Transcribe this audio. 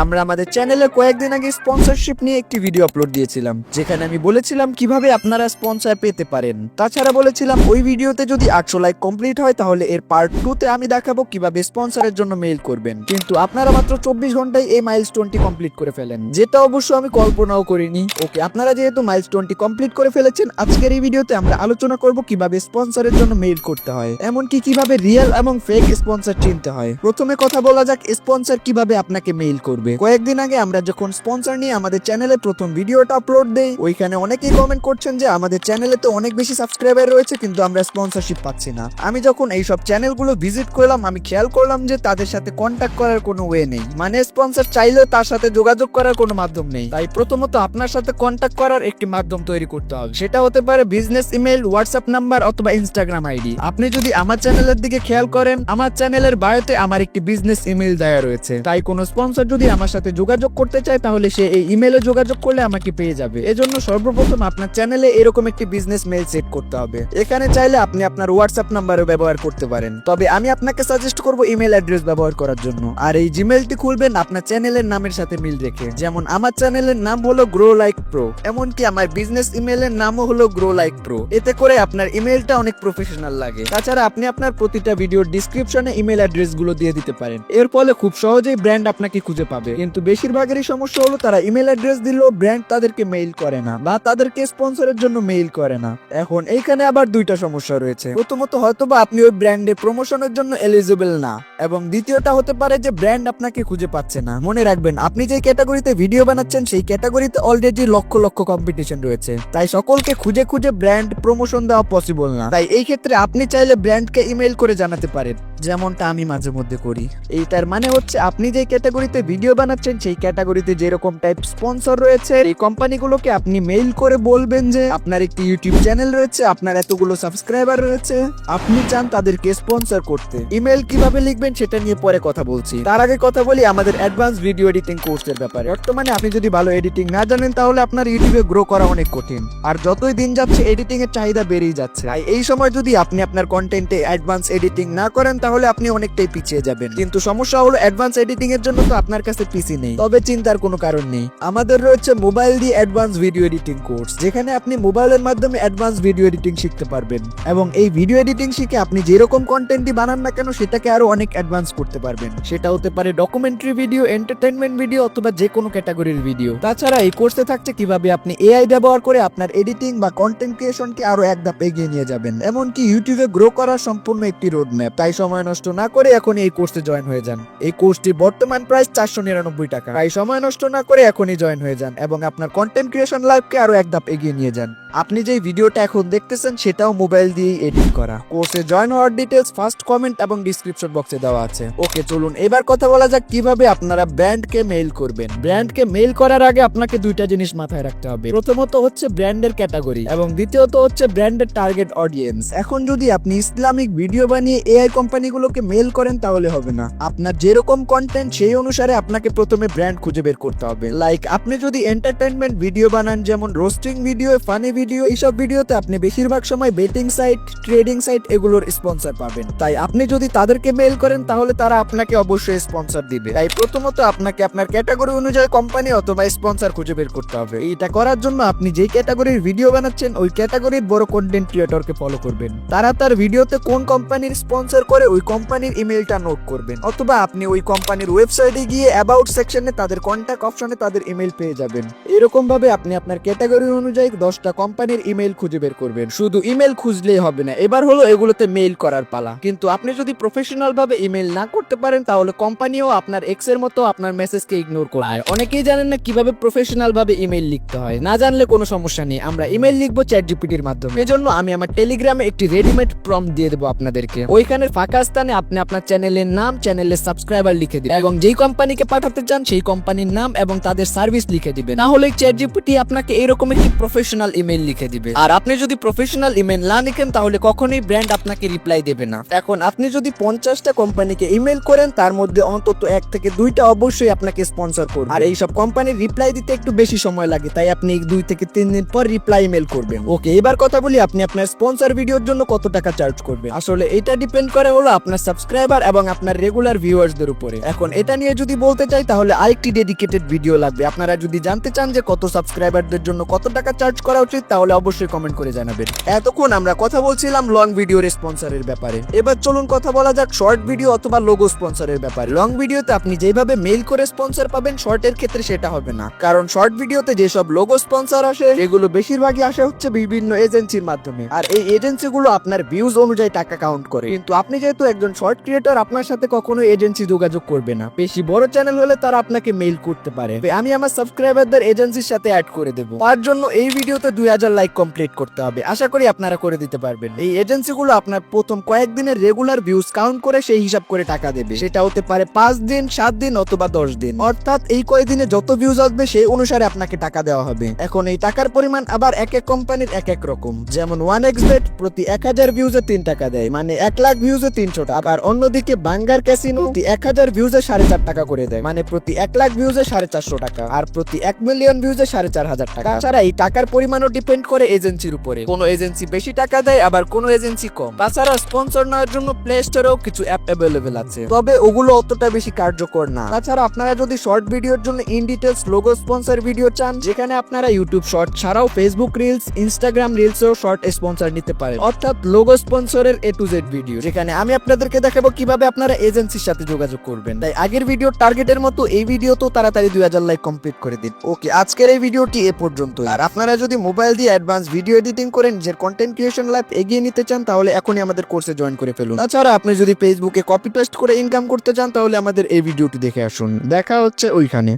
আমরা আমাদের চ্যানেলে কয়েকদিন আগে স্পন্সরশিপ নিয়ে একটি ভিডিও আপলোড দিয়েছিলাম, যেখানে আমি বলেছিলাম কিভাবে আপনারা স্পন্সর পেতে পারেন। তাছাড়া বলেছিলাম ওই ভিডিওতে যদি 800 লাইক কমপ্লিট হয় তাহলে এর পার্ট 2 তে আমি দেখাবো কিভাবে স্পন্সরের জন্য মেইল করবেন। কিন্তু আপনারা মাত্র 24 ঘন্টায় এই মাইলস্টোনটি কমপ্লিট করে ফেলেন, যেটা অবশ্য আমি কল্পনাও করিনি। ওকে, আপনারা যেহেতু মাইলস্টোনটি কমপ্লিট করে ফেলেছেন, আজকের এই ভিডিওতে আমরা আলোচনা করব কিভাবে স্পন্সরের জন্য মেইল করতে হয়, এমনকি কিভাবে রিয়েল এবং ফেক স্পন্সর চিনতে হয়। প্রথমে কথা বলা যাক স্পন্সর কিভাবে আপনাকে মেইল করবে। কয়েকদিন আগে আমরা যখন স্পন্সর নিয়ে আমাদের চ্যানেলে প্রথম ভিডিওটা আপলোড দেই, ওইখানে অনেকেই কমেন্ট করছেন যে আমাদের চ্যানেলে তো অনেক বেশি সাবস্ক্রাইবার রয়েছে কিন্তু আমরা স্পন্সরশিপ পাচ্ছি না। আমি যখন এইসব চ্যানেলগুলো ভিজিট করলাম, আমি খেয়াল করলাম যে তাদের সাথে কন্ট্যাক্ট করার কোনো ওয়ে নেই, মানে স্পন্সর চাইলেও তার সাথে যোগাযোগ করার কোনো মাধ্যম নেই। তাই প্রথমত আপনার সাথে কন্ট্যাক্ট করার একটি মাধ্যম তৈরি করতে হবে। সেটা হতে পারে বিজনেস ইমেল, হোয়াটসঅ্যাপ নাম্বার অথবা ইনস্টাগ্রাম আইডি। আপনি যদি আমার চ্যানেলের দিকে খেয়াল করেন, আমার চ্যানেলের বায়োতে আমার একটি বিজনেস ইমেল দেওয়া রয়েছে। তাই কোনো স্পন্সর যদি আমার সাথে যোগাযোগ করতে চায় তাহলে সে এই ইমেলে যোগাযোগ করলে আমাকে পেয়ে যাবে। এজন্য সর্বপ্রথম আপনার চ্যানেলে এরকম একটি বিজনেস মেইল সেট করতে হবে। এখানে চাইলে আপনি আপনার হোয়াটসঅ্যাপ নাম্বারও ব্যবহার করতে পারেন, তবে আমি আপনাকে সাজেস্ট করব ইমেল অ্যাড্রেস ব্যবহার করার জন্য। আর এই জিমেইলটি খুলবেন আপনার চ্যানেলের নামের সাথে মিল রেখে। যেমন আমার চ্যানেলের নাম হলো গ্রো লাইক প্রো, এমনকি আমার বিজনেস ইমেলের নামও হলো গ্রো লাইক প্রো। এতে করে আপনার ইমেলটা অনেক প্রফেশনাল লাগে। তাছাড়া আপনি আপনার প্রতিটা ভিডিওর ডিসক্রিপশনে ইমেল অ্যাড্রেস গুলো দিয়ে দিতে পারেন। এর ফলে খুব সহজেই ব্র্যান্ড আপনাকে খুঁজে পাবে। কিন্তু বেশিরভাগেরই সমস্যা হলো তারা ইমেল অ্যাড্রেস দিলেও ব্র্যান্ড তাদেরকে মেইল করে না বা তাদেরকে স্পন্সরের জন্য মেইল করে না। এখন এইখানে আবার দুইটা সমস্যা রয়েছে। প্রথমত হয়তোবা আপনি ওই ব্র্যান্ডে প্রমোশনের জন্য এলিজিবল না, এবং দ্বিতীয়টা হতে পারে যে ব্র্যান্ড আপনাকে খুঁজে পাচ্ছে না। মনে রাখবেন, আপনি যে ক্যাটাগরিতে ভিডিও বানাচ্ছেন সেই ক্যাটাগরিতে অলরেডি লক্ষ লক্ষ কম্পিটিশন রয়েছে, তাই সকলকে খুঁজে খুঁজে ব্র্যান্ড প্রমোশন দেওয়া পসিবল না। তাই এই ক্ষেত্রে আপনি চাইলে ব্র্যান্ডকে ইমেল করে জানাতে পারেন, যেমনটা আমি মাঝে মধ্যে করি। এইটার মানে হচ্ছে আপনি যে ক্যাটাগরিতে ভিডিও বানাচ্ছেন সেই ক্যাটাগরিতে যেরকম টাইপ স্পন্সর রয়েছে এই কোম্পানিগুলোকে আপনি মেইল করে বলবেন যে আপনার একটি ইউটিউব চ্যানেল রয়েছে, আপনার এতগুলো সাবস্ক্রাইবার রয়েছে, আপনি চান তাদেরকে স্পন্সর করতে। ইমেল কিভাবে লিখবেন সেটা নিয়ে পরে কথা বলছি। তার আগে কথা বলি আমাদের অ্যাডভান্স ভিডিও এডিটিং কোর্সের ব্যাপারে। বর্তমানে আপনি যদি ভালো এডিটিং না জানেন তাহলে আপনার ইউটিউবে গ্রো করা অনেক কঠিন, আর যতই দিন যাচ্ছে এডিটিং এর চাহিদা বেড়েই যাচ্ছে। তাই এই সময় যদি আপনি আপনার কন্টেন্টে অ্যাডভান্স এডিটিং না করেন তাহলে আপনি অনেকটাই পিছিয়ে যাবেন। কিন্তু সমস্যা হলো অ্যাডভান্স এডিটিং এর জন্য তো আপনার কাছে পিসি নেই। তবে চিন্তার কোনো কারণ নেই, আমাদের রয়েছে মোবাইল দিয়ে অ্যাডভান্স ভিডিও এডিটিং কোর্স, যেখানে আপনি মোবাইলের মাধ্যমে অ্যাডভান্স ভিডিও এডিটিং শিখতে পারবেন, এবং এই ভিডিও এডিটিং শিখে আপনি যেরকম কন্টেন্টই বানান না কেন সেটাকে আরো অনেক অ্যাডভান্স করতে পারবেন। সেটা হতে পারে ডকুমেন্টারি ভিডিও, এন্টারটেইনমেন্ট ভিডিও অথবা যে কোনো ক্যাটাগরির ভিডিও। তাছাড়া এই কোর্সে থাকছে কিভাবে আপনি এআই ব্যবহার করে আপনার এডিটিং বা কন্টেন্ট ক্রিয়েশনকে আরো এক ধাপ এগিয়ে নিয়ে যাবেন, এমনকি ইউটিউবে গ্রো করার সম্পূর্ণ একটি রোড ম্যাপ। তাই সময় নষ্ট না করে এখন এই কোর্সে জয়েন হয়ে যান। এই কোর্সটির বর্তমান প্রাইস 499 টাকা। তাই সময় নষ্ট না করে এখনই জয়েন হয়ে যান এবং আপনার কন্টেন্ট ক্রিয়েশন লাইফকে আরো এক ধাপ এগিয়ে নিয়ে যান। আপনি যে ভিডিওটা এখন দেখতেছেন সেটাও মোবাইল দিয়ে এডিট করা। কোর্সে জয়েন হওয়ার ডিটেইলস ফার্স্ট কমেন্ট এবং ডেসক্রিপশন বক্সে দেওয়া আছে। ওকে, চলুন এবার কথা বলা যাক কিভাবে আপনারা ব্র্যান্ডকে মেইল করবেন। ব্র্যান্ডকে মেইল করার আগে আপনাকে দুইটা জিনিস মাথায় রাখতে হবে। প্রথমত হচ্ছে ব্র্যান্ডের ক্যাটাগরি এবং দ্বিতীয়ত হচ্ছে ব্র্যান্ডের টার্গেট অডিয়েন্স। এখন যদি আপনি ইসলামিক ভিডিও বানিয়ে এআই কোম্পানিগুলোকে মেইল করেন তাহলে হবে না। আপনার যেরকম কন্টেন্ট সেই অনুসারে আপনাকে প্রথমে ব্র্যান্ড খুঁজে বের করতে হবে। লাইক আপনি যদি এন্টারটেইনমেন্ট ভিডিও বানান, যেমন রোস্টিং ভিডিও, ফানি ভিডিও, এইসব ভিডিওতে আপনি বেশিরভাগ সময় বেটিং সাইট, ট্রেডিং সাইট এগুলোর স্পন্সর পাবেন। তাই আপনি যদি তাদেরকে মেইল করেন তাহলে তারা আপনাকে অবশ্যই স্পন্সর দিবে। তাই প্রথমত আপনাকে আপনার ক্যাটাগরি অনুযায়ী কোম্পানি অথবা স্পন্সর খুঁজে বের করতে হবে। এটা করার জন্য আপনি যেই ক্যাটাগরির ভিডিও বানাচ্ছেন ওই ক্যাটাগরির বড় কন্টেন্ট ক্রিয়েটরকে ফলো করবেন। তারা তার ভিডিওতে কোন কোম্পানির স্পন্সর করে ওই কোম্পানির ইমেলটা নোট করবেন, অথবা আপনি ওই কোম্পানির ওয়েবসাইটে গিয়ে অ্যাবাউট সেকশনে তাদের কন্ট্যাক্ট অপশনে তাদের ইমেল পেয়ে যাবেন। এরকম ভাবে আপনি আপনার ক্যাটাগরি অনুযায়ী 10টা কোম্পানির ইমেল খুঁজে বের করবেন। শুধু ইমেল খুঁজলেই হবে না, এবার হলো এগুলোতে মেইল করার পালা। কিন্তু আপনি যদি প্রফেশনাল ভাবে ইমেল না করতে পারেন তাহলে কোম্পানিও আপনার এক্স এর মতো আপনার মেসেজকে ইগনোর করে। অনেকেই জানেন না কিভাবে প্রফেশনাল ভাবে ইমেল লিখতে হয়। না জানলে কোনো সমস্যা নেই, আমরা ইমেল লিখবো চ্যাটজিপিটির মাধ্যমে। এজন্য আমি আমার টেলিগ্রামে একটি রেডিমেড প্রম্পট দিয়ে দেবো আপনাদেরকে। ওইখানে ফাঁকা স্থানে আপনি আপনার চ্যানেলের নাম, চ্যানেলের সাবস্ক্রাইবার লিখে দিবেন এবং যেই কোম্পানিকে পাঠাতে চান সেই কোম্পানির নাম এবং তাদের সার্ভিস লিখে দিবেন। না হলে চ্যাটজিপিটি আপনাকে এরকম একটি প্রফেশনাল ইমেল লিখে দিবে। আর আপনি যদি প্রফেশনাল ইমেল না লিখেন তাহলে কখনোই ব্র্যান্ড আপনাকে রিপ্লাই দেবে না। এখন আপনি যদি 50টা কোম্পানিকে ইমেল করেন তার মধ্যে অন্তত 1 থেকে 2টা অবশ্যই আপনাকে স্পন্সর করবে। আর এইসব কোম্পানির রিপ্লাই দিতে একটু বেশি সময় লাগে, তাই আপনি 2 থেকে 3 দিন পর রিপ্লাই ইমেল করবেন। ওকে, এবার কথা বলি আপনি আপনার স্পন্সর ভিডিওর জন্য কত টাকা চার্জ করবেন। আসলে এটা ডিপেন্ড করে হলো আপনার সাবস্ক্রাইবার এবং আপনার রেগুলার ভিউয়ার্সদের উপরে। এখন এটা নিয়ে যদি বলতে চাই তাহলে আরেকটি ডেডিকেটেড ভিডিও লাগবে। আপনারা যদি জানতে চান যে কত সাবস্ক্রাইবারদের জন্য কত টাকা চার্জ করা উচিত তাহলে অবশ্যই কমেন্ট করে জানাবেন। এতক্ষণ আমরা কথা বলছিলাম লং ভিডিওর স্পন্সরের ব্যাপারে, এবার চলুন কথা বলা যাক শর্ট ভিডিও অথবা লোগো স্পন্সরের ব্যাপারে। লং ভিডিওতে আপনি যেভাবে মেইল করে স্পন্সর পাবেন, শর্টের ক্ষেত্রে সেটা হবে না, কারণ শর্ট ভিডিওতে যেসব লোগো স্পন্সর আসে এগুলো বেশিরভাগই আসে হচ্ছে বিভিন্ন এজেন্সির মাধ্যমে, আর এই এজেন্সিগুলো আপনার ভিউজ অনুযায়ী টাকা কাউন্ট করে। কিন্তু আপনি যেহেতু একজন শর্ট ক্রিয়েটর, আপনার সাথে কখনো এজেন্সি যোগাযোগ করবে না। বেশি বড় চ্যানেল হলে তারা আপনাকে মেইল করতে পারে। আমি আমার সাবস্ক্রাইবারদের এজেন্সির সাথে অ্যাড করে দেবো। তার জন্য এই ভিডিওতে 2000 লাইক কমপ্লিট করতে হবে। আশা করি আপনারা করে দিতে পারবেন। এই এজেন্সিগুলো আপনার প্রথম কয়েকদিনের রেগুলার ভিউজ কাউন্ট করে সেই হিসাব করে টাকা দেবে। সেটা হতে পারে 5 দিন, 7 দিন অথবা 10 দিন। অর্থাৎ এই কয়েকদিনে যত ভিউজ আসবে সেই অনুসারে আপনাকে টাকা দেওয়া হবে। এখন এই টাকার পরিমাণ আবার এক এক কোম্পানির এক এক রকম। যেমন 1xbet প্রতি 1000 ভিউজে 3 টাকা দেয়, মানে 1 লাখ ভিউজে 300 টাকা। আবার অন্যদিকে বাঙ্গার ক্যাসিনো প্রতি 1000 ভিউজে 4.5 টাকা করে দেয়, মানে প্রতি 1 লাখ ভিউজে 450 টাকা। আর প্রতি 1 মিলিয়ন ভিউজে 4500 টাকা। তাছাড়া এই টাকার পরিমাণও ডিপেন্ড করে এজেন্সির উপরে। কোনো এজেন্সি বেশি টাকা দেয়, আবার কোনো এজেন্সি কম। তাছাড়া স্পন্সর নেওয়ার জন্য প্লে স্টোরেও কিছু অ্যাপ অ্যাভেলেবেল আছে, তবে ওগুলো অতটা বেশি কার্যকর না। তাছাড়া আপনারা যদি শর্ট ভিডিওর জন্য in details logo sponsor video চান, যেখানে আপনারা ইউটিউব শর্ট ছাড়াও ফেসবুক রিলস, ইনস্টাগ্রাম রিলসেও শর্ট স্পন্সর নিতে পারেন, অর্থাৎ লোগো স্পন্সরের A to Z ভিডিও, যেখানে আমি আপনাদেরকে দেখাবো কিভাবে আপনারা এজেন্সির সাথে যোগাযোগ করবেন। তাই আগের ভিডিওর টার্গেটের মতো এই ভিডিও তো তাড়াতাড়ি 2000 লাইক কমপ্লিট করে দিন। ওকে, আজকের এই ভিডিওটি এ পর্যন্ত। আর আপনারা যদি মোবাইল দিয়ে অ্যাডভান্স ভিডিও এডিটিং করে নিজের কন্টেন্ট ক্রিয়েশন লাইফ এগিয়ে নিতে চান তাহলে এখনই আমাদের কোর্সে জয়েন করে ফেলুন। তাছাড়া আপনি যদি ফেসবুকে কপি পেস্ট করে ইনকাম করতে চান তাহলে আমাদের এই ভিডিওটি দেখে আসুন। দেখা হচ্ছে ওইখানে।